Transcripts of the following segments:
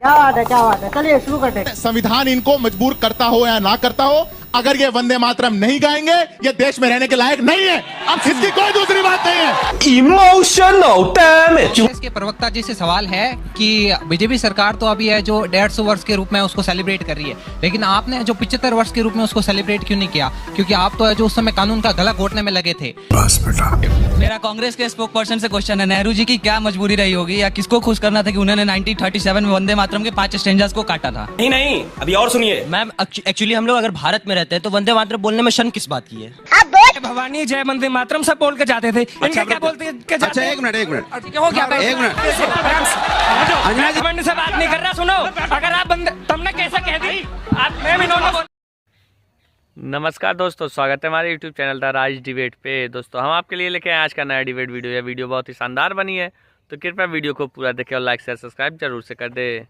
क्या बात है, क्या बात है। चलिए शुरू करते हैं। संविधान इनको मजबूर करता हो या ना करता हो, अगर ये वंदे मातरम नहीं गाएंगे ये देश में रहने के लायक नहीं है। अब इसकी कोई दूसरी बात नहीं है। Emotional damage. कांग्रेस के प्रवक्ता जी से सवाल है कि बीजेपी सरकार तो अभी है जो 150 वर्ष के रूप में उसको सेलिब्रेट कर रही है, लेकिन आपने जो 75 वर्ष के रूप में उसको सेलिब्रेट क्यों नहीं किया? क्योंकि आप तो है जो उस समय कानून का गला घोटने में लगे थे। मेरा कांग्रेस के स्पोक पर्सन से क्वेश्चन है, नेहरू जी की क्या मजबूरी रही होगी या किसको खुश करना था कि उन्होंने 1937 में वंदे मातरम के 5 स्टेंजास को काटा था? नहीं, अभी और सुनिए मैम। एक्चुअली हम लोग अगर भारत में रहते हैं तो वंदे मातरम बोलने में शर्म किस बात की है? भवानी जय वंदे मातरम सब बोल के जाते थे। इनका क्या बोलते हैं? अच्छा एक मिनट हो गया एक मिनट से बात नहीं कर रहा। सुनो, अगर आप तुमने कैसा कह दी आप नमस्कार दोस्तों, स्वागत है हमारे YouTube channel the Raj debate पे। दोस्तों हम आपके लिए लेके आए आज का नया डिबेट वीडियो। यह वीडियो बहुत ही शानदार बनी है, तो कृपया वीडियो को पूरा देखें और लाइक शेयर सब्सक्राइब जरूर से कर दे।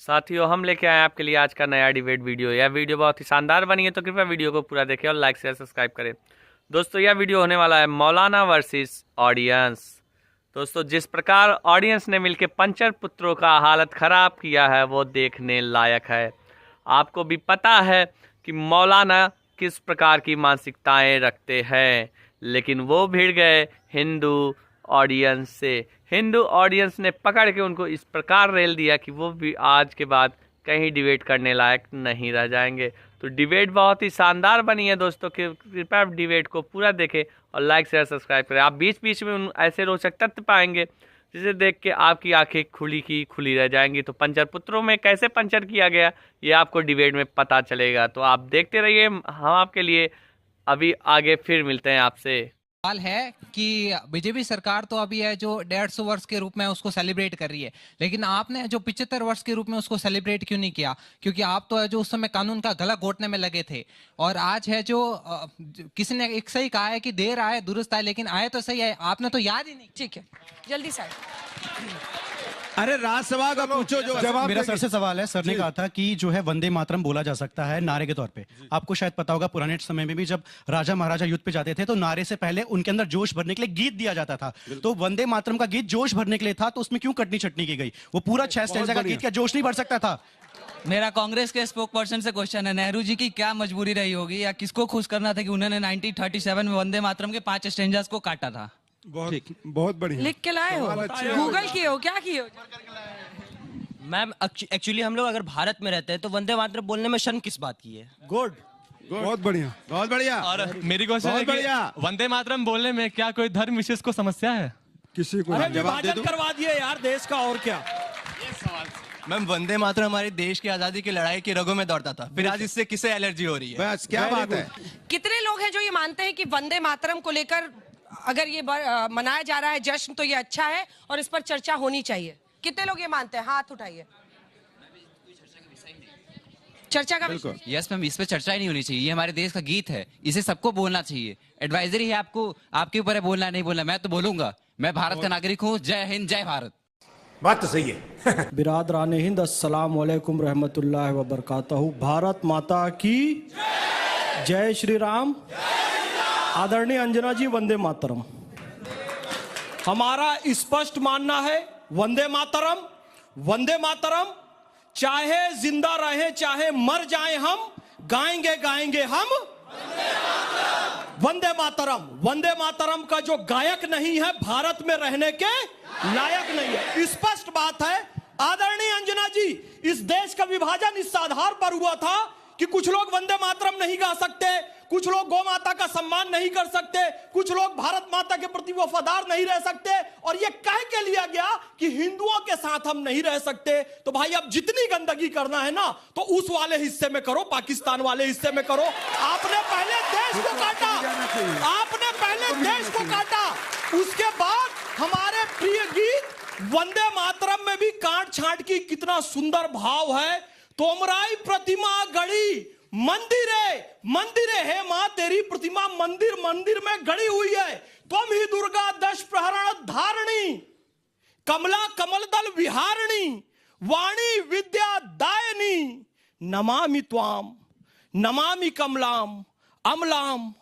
साथियों हम लेके आए आपके लिए आज का नया डिबेट वीडियो। यह वीडियो बहुत ही शानदार बनी है, तो कृपया वीडियो को पूरा देखें और लाइक शेयर सब्सक्राइब करें। दोस्तों यह वीडियो होने वाला है मौलाना वर्सेस ऑडियंस। दोस्तों जिस प्रकार ऑडियंस ने मिलकर पंचर पुत्रों का हालत ख़राब किया है वो देखने लायक है। आपको भी पता है कि मौलाना किस प्रकार की मानसिकताएं रखते हैं, लेकिन वो भिड़ गए हिंदू ऑडियंस से। हिंदू ऑडियंस ने पकड़ के उनको इस प्रकार रेल दिया कि वो भी आज के बाद कहीं डिबेट करने लायक नहीं रह जाएंगे। तो डिबेट बहुत ही शानदार बनी है दोस्तों, कृपया डिबेट को पूरा देखें और लाइक शेयर सब्सक्राइब करें। आप बीच बीच में ऐसे रोचक तथ्य पाएंगे जिसे देख के आपकी आंखें खुली की खुली रह जाएंगी। तो पंचर पुत्रों में कैसे पंचर किया गया ये आपको डिबेट में पता चलेगा। तो आप देखते रहिए, हम आपके लिए अभी आगे फिर मिलते हैं आपसे। सवाल है कि बीजेपी सरकार तो अभी है जो 150 वर्ष के रूप में उसको सेलिब्रेट कर रही है, लेकिन आपने जो 75 वर्ष के रूप में उसको सेलिब्रेट क्यों नहीं किया? क्योंकि आप तो है जो उस समय कानून का गला घोटने में लगे थे। और आज है जो किसी ने एक सही कहा है कि देर आए दुरुस्त आए, लेकिन आए तो सही है, आपने तो याद ही नहीं। ठीक है, जल्दी सर। अरे राज्यसभा का पूछो जो जवाब। मेरा सर से सवाल है। सर ने कहा था कि जो है वंदे मातरम बोला जा सकता है नारे के तौर पे। आपको शायद पता होगा पुराने समय में भी जब राजा महाराजा युद्ध पे जाते थे तो नारे से पहले उनके अंदर जोश भरने के लिए गीत दिया जाता था। तो वंदे मातरम का गीत जोश भरने के लिए था, तो उसमें क्यों कटनी छटनी की गई? वो पूरा 6 स्टेंजा का गीत क्या जोश नहीं भर सकता था? मेरा कांग्रेस के स्पोक पर्सन से क्वेश्चन है, नेहरू जी की क्या मजबूरी रही होगी या किसको खुश करना था कि उन्होंने 1937 में वंदे मातरम के 5 स्टेंजास को काटा था? बहुत बढ़िया लिख के लाए हो, गूगल किए हो, क्या किए हो? मैम एक्चुअली हम लोग अगर भारत में रहते हैं तो वंदे मातरम बोलने में शर्म किस बात की है? बहुत बढ़िया। और मेरी क्वेश्चन है कि वंदे मातरम बोलने में क्या कोई धर्म विशेष को समस्या है? किसी को जवाब दे दो। करवा दिए यार देश का, और क्या? मैम वंदे मातरम हमारे देश की आजादी की लड़ाई की रगों में दौड़ता था, फिर आज इससे किसे एलर्जी हो रही है? बस क्या बात है। कितने लोग हैं जो ये मानते हैं कि वंदे मातरम को लेकर अगर ये मनाया जा रहा है जश्न तो ये अच्छा है और इस पर चर्चा होनी चाहिए? कितने लोग ये मानते हैं? हाथ उठाइए। चर्चा का विषय? यस मैम, इस पे चर्चा ही नहीं होनी चाहिए। ये हमारे देश का गीत है, इसे सबको बोलना चाहिए। एडवाइजरी है आपको, आपके ऊपर है बोलना नहीं बोलना। मैं तो बोलूंगा, मैं भारत का नागरिक हूँ। जय हिंद, जय भारत। बात तो सही है। बिरादरान हिंद, अस्सलाम वालेकुम रहमतुल्लाहि व बरकातहू। भारत माता की जय श्री राम। आदरणीय अंजना जी, वंदे मातरम। हमारा स्पष्ट मानना है, वंदे मातरम, वंदे मातरम चाहे जिंदा रहे चाहे मर जाएं हम गाएंगे गाएंगे हम वंदे मातरम। वंदे मातरम का जो गायक नहीं है भारत में रहने के लायक नहीं है, स्पष्ट बात है। आदरणीय अंजना जी, इस देश का विभाजन इस आधार पर हुआ था कि कुछ लोग वंदे मातरम नहीं गा सकते, कुछ लोग गौ माता का सम्मान नहीं कर सकते, कुछ लोग भारत माता के प्रति वफादार नहीं रह सकते, और ये कह के लिया गया कि हिंदुओं के साथ हम नहीं रह सकते। तो भाई अब जितनी गंदगी करना है ना तो उस वाले हिस्से में करो, पाकिस्तान वाले हिस्से में करो। आपने पहले देश को काटा, आपने पहले देश को काटा, उसके बाद हमारे प्रिय गीत वंदे मातरम में भी काट छांट की कितना सुंदर भाव है। तोमराई प्रतिमा गढ़ी मंदिरे मंदिरे, हे मां तेरी प्रतिमा मंदिर मंदिर में गड़ी हुई है। तुम ही दुर्गा 10 प्रहरण धारणी, कमला कमल दल विहारणी, वाणी विद्या दायनी। नमामि त्वाम नमामि कमलाम अमलाम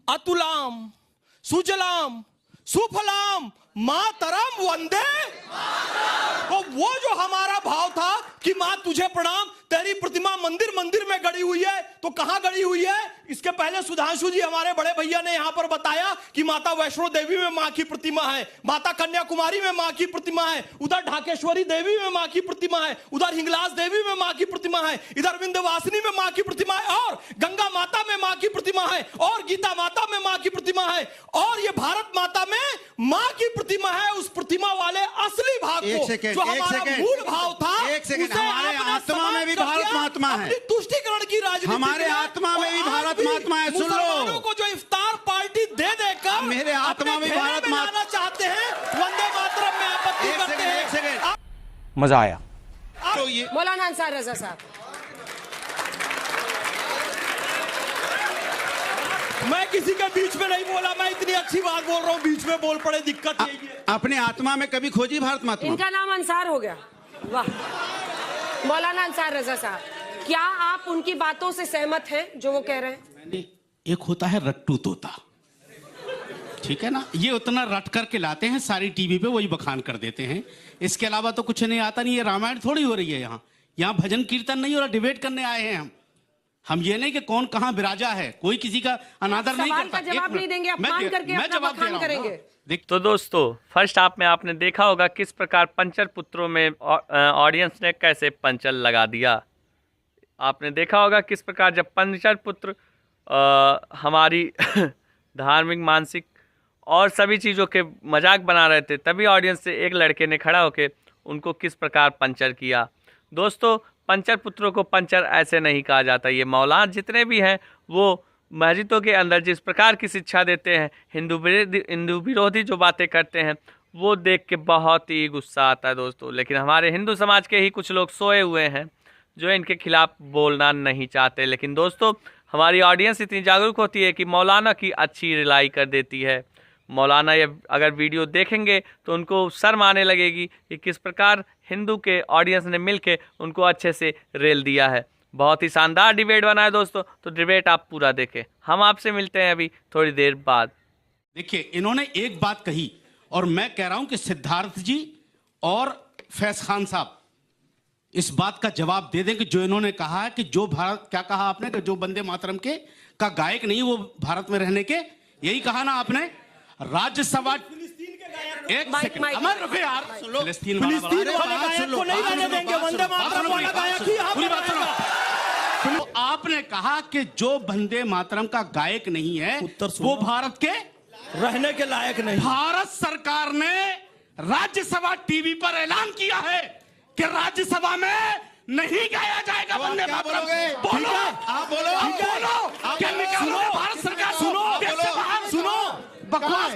अतुलाम सुजलाम सुफलाम मातरम वंदे। तो वो जो हमारा तुझे प्रणाम, तेरी प्रतिमा मंदिर मंदिर में गड़ी हुई है। तो कहां गड़ी हुई है? इसके पहले सुधांशु जी हमारे बड़े भैया ने यहां पर बताया कि माता वैष्णो देवी में मां की प्रतिमा है, माता कन्याकुमारी में मां की प्रतिमा है, उधर ढाकेश्वरी देवी में मां की प्रतिमा है, उधर हिंगलाज देवी में मां की प्रतिमा है, इधर विंध्यवासिनी में मां की प्रतिमा है, और गंगा माता में मां की प्रतिमा है, और गीता माता में मां की प्रतिमा है, और ये भारत माता में मां की प्रतिमा है। उस प्रतिमा वाले असली भाग को, जो हमारा मूल भाव था, हमारे आत्मा में भी भारत महात्मा है, तुष्टिकरण की राजनीति, हमारे आत्मा में भी भारत महात्मा है। सुन लो, को जो इफ्तार पार्टी दे देकर मेरे आत्मा में भारत महात्मा चाहते हैं, वंदे मातरम में आपत्ति करते हैं। मजा आया। तो ये मौलाना अंसार रजा साहब, मैं किसी के बीच में नहीं बोला, मैं इतनी अच्छी बात बोल रहा हूँ, बीच में बोल पड़े, दिक्कत यही है। अपने आत्मा में कभी खोजी भारत महात्मा? इनका नाम अंसार हो गया। वाह, मौलाना अंसार रजा साहब, क्या आप उनकी बातों से सहमत हैं जो वो कह रहे हैं? एक होता है रट्टू तोता, ठीक है ना, ये उतना रट करके लाते हैं, सारी टीवी पे वही बखान कर देते हैं, इसके अलावा तो कुछ नहीं आता। नहीं, ये रामायण थोड़ी हो रही है यहाँ भजन कीर्तन नहीं हो रहा, डिबेट करने आए हैं हम ये नहीं कि कौन कहाँ विराजा है, कोई किसी का अनादर नहीं करता। सवाल का जवाब नहीं देंगे, अपमान करके अपना बखान करेंगे। तो दोस्तों, फर्स्ट हाफ में आपने देखा होगा किस प्रकार पंचर पुत्रों में ऑडियंस ने कैसे पंचर लगा दिया। आपने देखा होगा किस प्रकार जब पंचर पुत्र हमारी धार्मिक, मानसिक और सभी चीज़ों के मजाक बना रहे थे, तभी ऑडियंस से एक लड़के ने खड़ा होकर उनको किस प्रकार पंचर किया। दोस्तों, पंचर पुत्रों को पंचर ऐसे नहीं कहा जाता। ये मौलाना जितने भी हैं वो मस्जिदों के अंदर जिस प्रकार की शिक्षा देते हैं, हिंदू विरोधी जो बातें करते हैं, वो देख के बहुत ही गुस्सा आता है दोस्तों। लेकिन हमारे हिंदू समाज के ही कुछ लोग सोए हुए हैं जो इनके खिलाफ बोलना नहीं चाहते। लेकिन दोस्तों, हमारी ऑडियंस इतनी जागरूक होती है कि मौलाना की अच्छी रिलाई कर देती है। मौलाना ये अगर वीडियो देखेंगे तो उनको शर्म आने लगेगी कि किस प्रकार हिंदू के ऑडियंस ने मिलके उनको अच्छे से रेल दिया है। बहुत ही शानदार डिबेट बना है दोस्तों, तो डिबेट आप पूरा देखें। हम आपसे मिलते हैं अभी थोड़ी देर बाद। देखिए, इन्होंने एक बात कही और मैं कह रहा हूं कि सिद्धार्थ जी और फैज खान साहब इस बात का जवाब दे दें कि जो इन्होंने कहा है कि जो भारत, क्या कहा आपने, कि जो वंदे मातरम के का गायक नहीं वो भारत में रहने के, यही कहा ना आपने। राज्यसभा एक सेकंड, अमर रुको यार, फिलिस्तीन वाले गायक को नहीं रहने देंगे, वंदे मातरम वाला गायक ही पूरी बात सुनो। तो आपने कहा कि जो वंदे मातरम का गायक नहीं है वो भारत के रहने के लायक नहीं। भारत सरकार ने राज्यसभा टीवी पर ऐलान किया है कि राज्यसभा में नहीं गाया जाएगा वंदे मातरम। बोलो, आप बोलो, क्या निकालो भारत सरकार, सुनो बकवास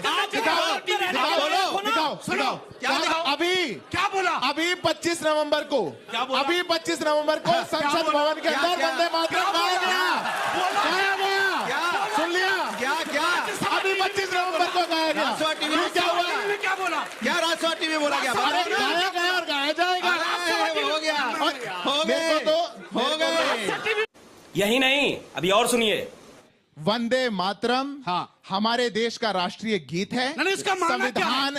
अभी क्या बोला? अभी 25 नवंबर को, अभी 25 नवंबर को संसद भवन के अंदर वंदे मातरम गाया गया। सुन लिया? क्या अभी 25 नवंबर को गाया गया? क्या हुआ? क्या बोला? क्या राजसभा टीवी बोला गया? गाया गया और गाया जाएगा। हो गए। यही नहीं, अभी और सुनिए। वंदे मातरम हमारे देश का राष्ट्रीय गीत है।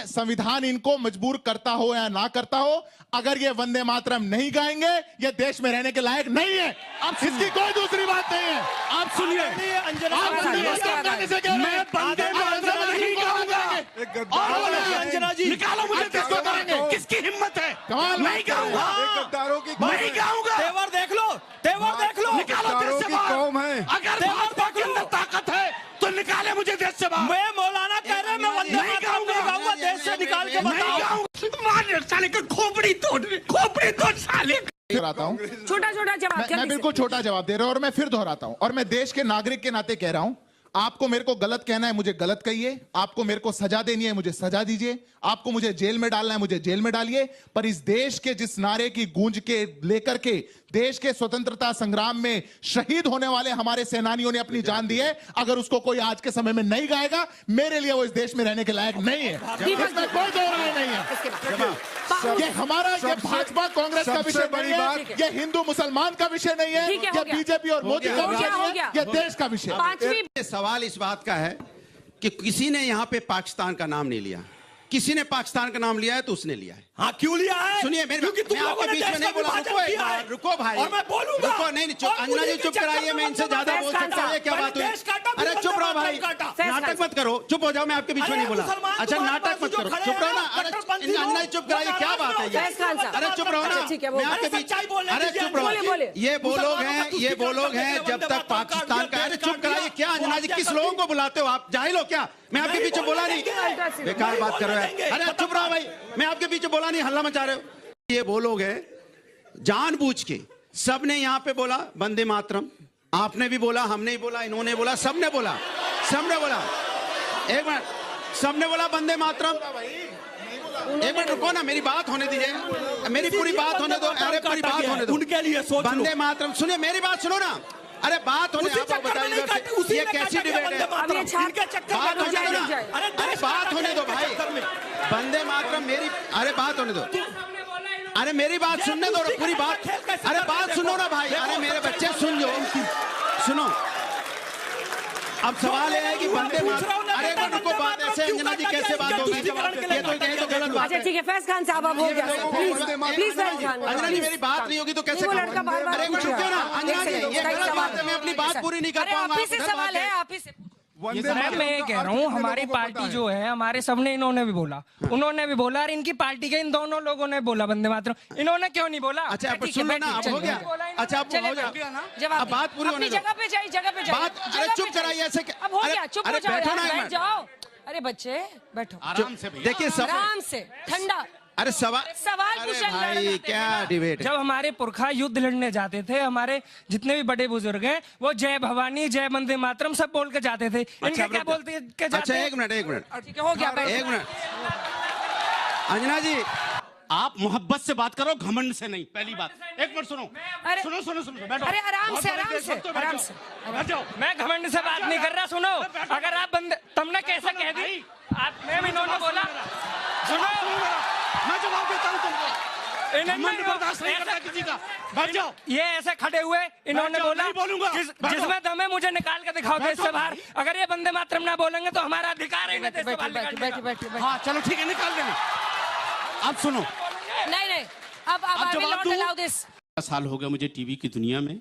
संविधान इनको मजबूर करता हो या ना करता हो, अगर ये वंदे मातरम नहीं गाएंगे ये देश में रहने के लायक नहीं है। अब इसकी कोई दूसरी बात नहीं है। आप सुनिए, मैं वंदे मातरम नहीं गाऊंगा। अंजना जी, निकालो मुझे, किसको करेंगे? किसकी हिम्मत है? नहीं गाऊंगा, नहीं गाऊंगा। तेवर देख लो, तेवर देख लो। निकालो देश से बाहर। अगर भाजपा के अंदर ताकत है तो निकाले मुझे देश से बाहर। मैं मौलाना कह रहे, मैं वंदे मातरम नहीं गाऊंगा, देश से निकाल के बताओ। साले का खोपड़ी तोड़ साले। दोहराता हूं, छोटा जवाब। मैं बिल्कुल छोटा जवाब दे रहा हूं और मैं फिर दोहराता हूं, और मैं देश के नागरिक के नाते कह रहा हूं, आपको मेरे को गलत कहना है मुझे गलत कहिए, आपको मेरे को सजा देनी है मुझे सजा दीजिए, आपको मुझे जेल में डालना है मुझे जेल में डालिए, पर इस देश के जिस नारे की गूंज के लेकर के देश के स्वतंत्रता संग्राम में शहीद होने वाले हमारे सेनानियों ने अपनी जान दी है, अगर उसको कोई आज के समय में नहीं गाएगा, मेरे लिए वो इस देश में रहने के लायक नहीं है। इसमें कोई दो राय नहीं है। ये हमारा, ये भाजपा कांग्रेस का विषय नहीं है, ये हिंदू मुसलमान का विषय नहीं है, ये बीजेपी और मोदी का विषय नहीं है, ये देश का विषय। सवाल इस बात का है कि किसी ने यहाँ पे पाकिस्तान का नाम नहीं लिया, किसी ने पाकिस्तान का नाम लिया है तो उसने लिया है। हाँ क्यों लिया है? सुनिए क्योंकि तुम लोगों ने बीच में देश नहीं का बोला। विभाजन रुको एक किया है। बार, रुको भाई, और मैं बोलूंगा। रुको, नहीं चुप, अंजना जी चुप कराइए, मैं इनसे ज्यादा बोल सकता हूँ। ये क्या बात हुई? अरे चुप रहो भाई, नाटक मत करो, चुप हो जाओ, मैं आपके बीच में नहीं बोला। अच्छा नाटक मत करो, चुप रहो ना। अरे अंजना जी चुप कराइए, क्या बात है ये? अरे चुप रहो ना, मैं आपके बीच, अरे चुप रहो। ये वो लोग हैं जब तक पाकिस्तान का, अरे चुप कराइए। क्या अंजना जी, किस लोगों को बुलाते हो आप? जाहिल हो क्या? मैं आपके पीछे बोला नहीं, बेकार बात कर रहे हैं। अरे चुप रहो भाई, मैं आपके पीछे बोला नहीं, हल्ला मचा रहे हो। ये वो लोग हैं जानबूझ के, सबने यहाँ पे बोला वंदे मातरम, आपने भी बोला, हमने भी बोला, इन्होंने बोला, सबने बोला, एक मिनट, सबने बोला वंदे मातरम। एक मिनट रुको ना, मेरी बात होने दीजिए, मेरी पूरी बात होने दो। अरे पूरी बात होने दो, उनके लिए सोच लो। वंदे मातरम, सुनिए मेरी बात सुनो ना। अरे बात होने, आप बताइए ये कैसी डिबेट है? बात होने दो ना, अरे बात होने दो भाई, वंदे मातरम मेरी, अरे बात होने दो, अरे मेरी बात सुनने दो, पूरी बात, अरे बात सुनो ना भाई, अरे मेरे बच्चे सुन लो, सुनो। अब सवाल ये है कि वंदे मातरम, अरे रुको, बात ऐसे अंजना जी कैसे बात होगी? ये तो गलत बात है। ठीक है फैज खान साहब, अब हो गया, प्लीज फैज खान। अंजना जी मेरी बात नहीं होगी तो कैसे? अरे कुछ क्यों ना अंजना जी, ये गलत बात है, मैं अपनी बात पूरी नहीं कर पाऊंगा। आप ही से सवाल है, आप ही से। मैं ये कह रहा हूँ, हमारी पार्टी जो है, हमारे सबने, इन्होंने भी बोला, उन्होंने भी बोला, और इनकी पार्टी के इन दोनों लोगों ने बोला वंदे मातरम, इन्होंने क्यों नहीं बोला? अच्छा अब सुन लो ना, अब हो गया। अच्छा अब हो गया ना, अब बात पूरी होने दो। जगह पे जाइए, जगह पे जाइए। बात, अरे चुप कराइए ऐसे। अब हो गया, चुप हो जाओ, बैठो ना, बैठ जाओ। अरे बच्चे बैठो आराम से, देखिए सब आराम से, ठंडा। अरे सवाल पूछे भाई, क्या डिबेट? जब हमारे पुरखा युद्ध लड़ने जाते थे, हमारे जितने भी बड़े बुजुर्ग हैं, वो जय भवानी, जय वंदे मातरम सब बोल के जाते थे। इनके क्या बोलते के जाते? अच्छा एक मिनट, हो गया, एक मिनट अंजना जी, आप मोहब्बत से बात करो, घमंड से नहीं। पहली बात, एक मिनट सुनो, सुनो, बैठो। अरे आराम से, आराम से। मैं घमंड से बात नहीं कर रहा। सुनो, अगर आप बंदे, तुमने कैसे कह दी? मैं भी, इन्होंने बोला, सुनो, मैं जवाब देता हूं तुमको। इन्होंने बर्दाश्त नहीं करता किसी का, बैठ जाओ। ये ऐसे खड़े हुए, इन्होंने बोला, नहीं बोलूंगा, जिसमें दम है मुझे निकाल के दिखाओ देश से बाहर। अगर ये वंदे मातरम ना बोलेंगे तो हमारा अधिकार है इन्हें देश से बाहर निकालने का। हाँ चलो ठीक है, निकाल देना। अब सुनो, नहीं, अब I will not allow this। साल हो गया मुझे टीवी की दुनिया में,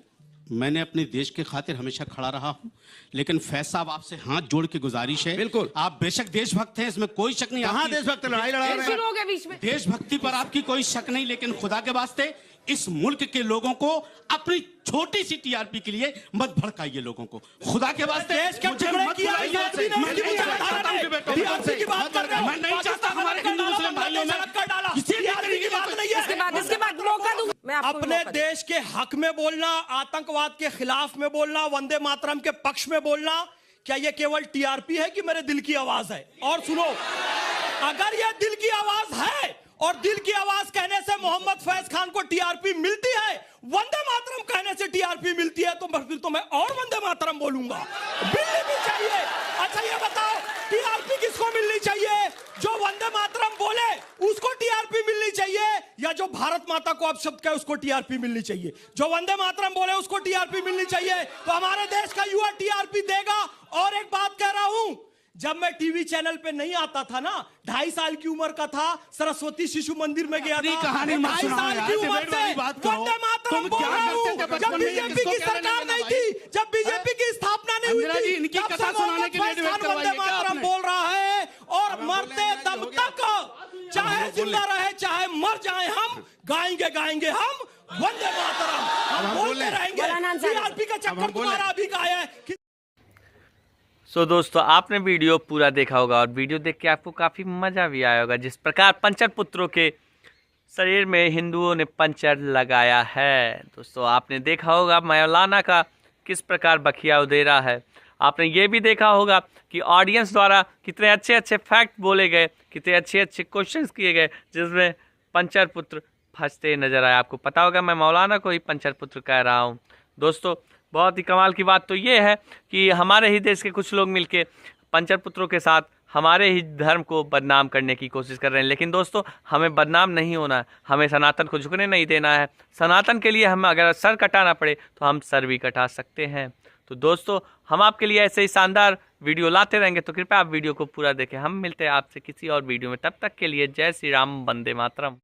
मैंने अपने देश के खातिर हमेशा खड़ा रहा हूं, लेकिन फैज साहब आपसे हाथ जोड़ के गुजारिश है, बिल्कुल, आप बेशक देशभक्त हैं, इसमें कोई शक नहीं। कहां देशभक्त? लड़ाई लड़ा रहे हैं बीच में। देशभक्ति पर आपकी कोई शक नहीं, लेकिन खुदा के वास्ते इस मुल्क के लोगों को अपनी छोटी सी टीआरपी के लिए मत भड़काइए लोगों को, खुदा के वास्ते। मैं नहीं चाहता हमारे हिंदू मुस्लिम भाइयों में किसी भी तरीके की बात नहीं है। इसके बाद मौका दूंगा। अपने देश के हक में बोलना, आतंकवाद के खिलाफ में बोलना, वंदे मातरम के पक्ष में बोलना, क्या ये केवल टीआरपी है कि मेरे दिल की आवाज है? और सुनो, अगर ये दिल की आवाज है और दिल की आवाज कहने से मोहम्मद फैज खान को टीआरपी मिलती है, वंदे मातरम कहने से टीआरपी मिलती है, तो फिर तो मैं और वंदे मातरम बोलूंगा। मिलनी भी चाहिए। अच्छा ये बताओ, टीआरपी किसको मिलनी चाहिए? जो वंदे मातरम बोले उसको टीआरपी मिलनी चाहिए, या जो भारत माता को अपशब्द कहे उसको टीआरपी मिलनी चाहिए? जो वंदे मातरम बोले उसको टीआरपी मिलनी चाहिए। तो हमारे देश का युवा टीआरपी देगा। और एक बात कह रहा हूं, जब मैं टीवी चैनल पे नहीं आता था ना, 2.5 साल की उम्र का था, सरस्वती शिशु मंदिर में गया था, कहानी 2.5 साल की उम्र से वंदे मातरम बोल रहा हूं। जब बीजेपी की सरकार नहीं थी, जब बीजेपी की स्थापना नहीं हुई थी, इनकी तब कथा से सुनाने के लिए मोहम्मद फैज खान वंदे मातरम बोल रहा है, और मरते दम तक, चाहे जिंदा रहे चाहे मर जाए, हम गाएंगे हम वंदे मातरम, हम बोलते रहेंगे। टीआरपी का चक्कर तुम्हारा अभी का है। सो दोस्तों, आपने वीडियो पूरा देखा होगा और वीडियो देख के आपको काफ़ी मज़ा भी आया होगा। जिस प्रकार पंचर पुत्रों के शरीर में हिंदुओं ने पंचर लगाया है, दोस्तों आपने देखा होगा मौलाना का किस प्रकार बखिया उधेरा है। आपने ये भी देखा होगा कि ऑडियंस द्वारा कितने अच्छे अच्छे फैक्ट बोले गए, कितने अच्छे अच्छे क्वेश्चंस किए गए, जिसमें पंचर पुत्र फंसते नजर आए। आपको पता होगा मैं मौलाना को ही पंचर पुत्र कह रहा हूँ। दोस्तों बहुत ही कमाल की बात तो ये है कि हमारे ही देश के कुछ लोग मिलके पंचर पुत्रों के साथ हमारे ही धर्म को बदनाम करने की कोशिश कर रहे हैं। लेकिन दोस्तों हमें बदनाम नहीं होना है, हमें सनातन को झुकने नहीं देना है। सनातन के लिए हम अगर सर कटाना पड़े तो हम सर भी कटा सकते हैं। तो दोस्तों हम आपके लिए ऐसे ही शानदार वीडियो लाते रहेंगे, तो कृपया आप वीडियो को पूरा देखें। हम मिलते हैं आपसे किसी और वीडियो में, तब तक के लिए जय श्री राम, वंदे मातरम।